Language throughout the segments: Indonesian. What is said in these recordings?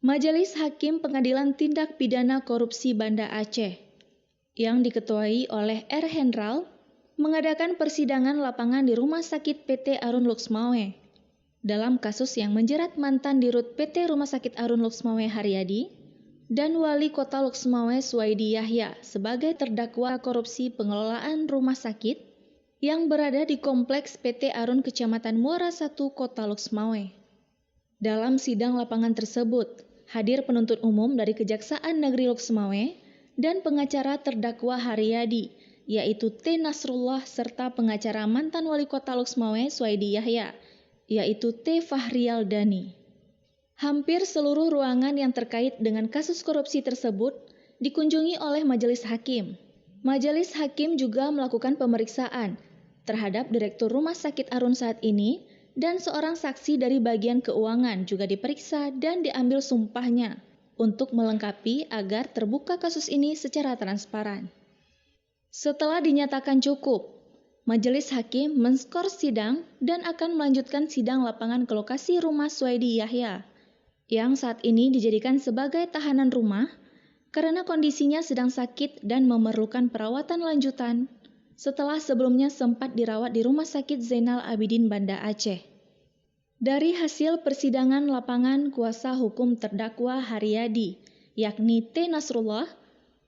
Majelis Hakim Pengadilan Tindak Pidana Korupsi Banda Aceh yang diketuai oleh R. Hendral mengadakan persidangan lapangan di Rumah Sakit PT Arun Luxmawe dalam kasus yang menjerat mantan Dirut PT Rumah Sakit Arun Luxmawe Haryadi dan Wali Kota Luxmawe Suwaidi Yahya sebagai terdakwa korupsi pengelolaan rumah sakit yang berada di Kompleks PT Arun Kecamatan Muara 1 Kota Luxmawe. Dalam sidang lapangan tersebut, hadir penuntut umum dari Kejaksaan Negeri Luxmawe dan pengacara terdakwa Haryadi, yaitu T. Nasrullah serta pengacara mantan Wali Kota Luxmawe Suwaidi Yahya, yaitu T. Fahrial Dani. Hampir seluruh ruangan yang terkait dengan kasus korupsi tersebut dikunjungi oleh majelis hakim. Majelis hakim juga melakukan pemeriksaan terhadap Direktur Rumah Sakit Arun saat ini dan seorang saksi dari bagian keuangan juga diperiksa dan diambil sumpahnya untuk melengkapi agar terbuka kasus ini secara transparan. Setelah dinyatakan cukup, majelis hakim menskor sidang dan akan melanjutkan sidang lapangan ke lokasi rumah Suwaidi Yahya yang saat ini dijadikan sebagai tahanan rumah karena kondisinya sedang sakit dan memerlukan perawatan lanjutan setelah sebelumnya sempat dirawat di Rumah Sakit Zainal Abidin Banda Aceh. Dari hasil persidangan lapangan, kuasa hukum terdakwa Haryadi, yakni T. Nasrullah,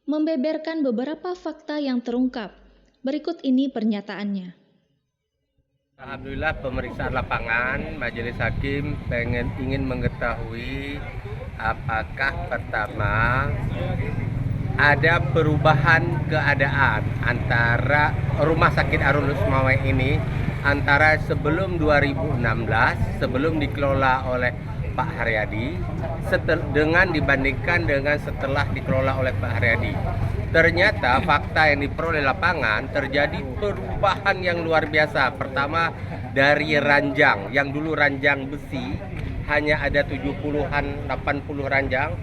membeberkan beberapa fakta yang terungkap. Berikut ini pernyataannya. Alhamdulillah pemeriksaan lapangan majelis hakim ingin mengetahui apakah pertama ada perubahan keadaan antara Rumah Sakit Arun Luxmawe ini antara sebelum 2016 sebelum dikelola oleh Pak Haryadi dengan dibandingkan dengan setelah dikelola oleh Pak Haryadi. Ternyata fakta yang diperoleh lapangan terjadi perubahan yang luar biasa. Pertama dari ranjang, yang dulu ranjang besi hanya ada 70-an, 80 ranjang.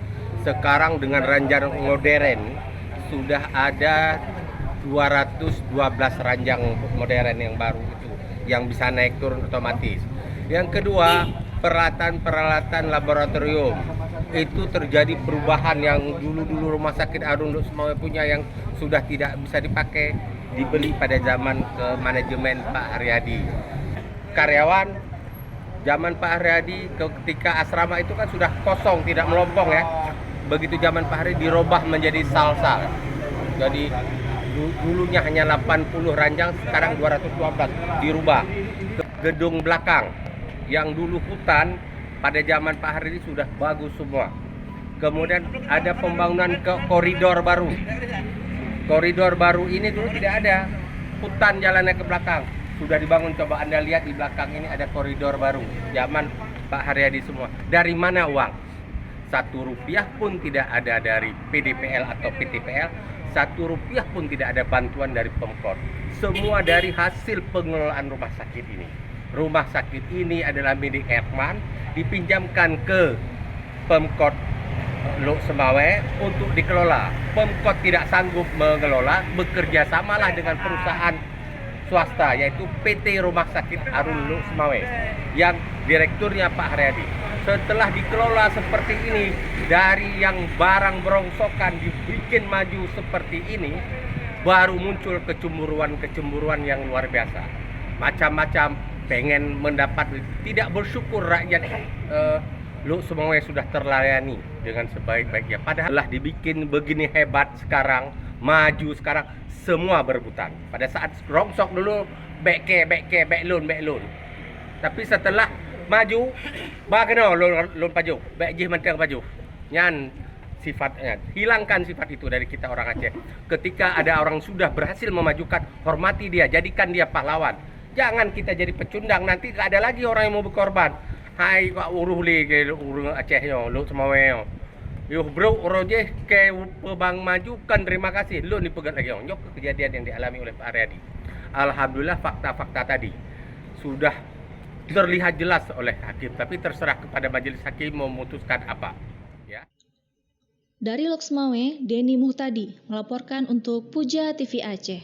Sekarang dengan ranjang modern sudah ada 212 ranjang modern yang baru itu, yang bisa naik turun otomatis. Yang kedua, peralatan laboratorium. Itu terjadi perubahan yang dulu Rumah Sakit Arun Luxmawe punya yang sudah tidak bisa dipakai, dibeli pada zaman ke manajemen Pak Haryadi. Karyawan zaman Pak Haryadi ketika asrama itu kan sudah kosong, tidak melompong ya. Begitu zaman Pak Haryadi dirubah menjadi sal-sal. Jadi dulunya hanya 80 ranjang, sekarang 212 dirubah. Gedung belakang yang dulu hutan pada zaman Pak Haryadi sudah bagus semua. Kemudian ada pembangunan ke koridor baru. Koridor baru ini dulu tidak ada. Hutan jalannya ke belakang. Sudah dibangun, coba Anda lihat di belakang ini ada koridor baru. Zaman Pak Haryadi semua. Dari mana uang? 1 rupiah pun tidak ada dari PDPL atau PTPL. 1 rupiah pun tidak ada bantuan dari Pemkot. Semua dari hasil pengelolaan rumah sakit ini. Rumah sakit ini adalah milik Herman, dipinjamkan ke Pemkot Luxmawe untuk dikelola. Pemkot tidak sanggup mengelola, bekerja samalah dengan perusahaan swasta yaitu PT Rumah Sakit Arun Luxmawe yang direkturnya Pak Haryadi. Setelah dikelola seperti ini, dari yang barang berongsokan dibikin maju seperti ini, baru muncul kecemburuan yang luar biasa. Macam-macam pengen mendapat, tidak bersyukur rakyat Luxmawe sudah terlayani dengan sebaik-baiknya. Padahal lah dibikin begini hebat sekarang, maju sekarang, semua berebutan. Pada saat rongsok dulu backloan. Tapi setelah maju, bagaimana loan paju, baik jih mentang paju. Nyan sifatnya, hilangkan sifat itu dari kita orang Aceh. Ketika ada orang sudah berhasil memajukan, hormati dia, jadikan dia pahlawan. Jangan kita jadi pecundang, nanti tak ada lagi orang yang mau berkorban. Hai kak uruh li ke uruh Aceh yo, Luxmawe yo. Yo bro, roje ke bang maju kan terima kasih. Lu dipegat lagi yo. Nyok kejadian yang dialami oleh Pak Haryadi. Alhamdulillah fakta-fakta tadi sudah terlihat jelas oleh hakim, tapi terserah kepada majelis hakim memutuskan apa. Ya. Dari Luxmawe, Denny Muhtadi melaporkan untuk Puja TV Aceh.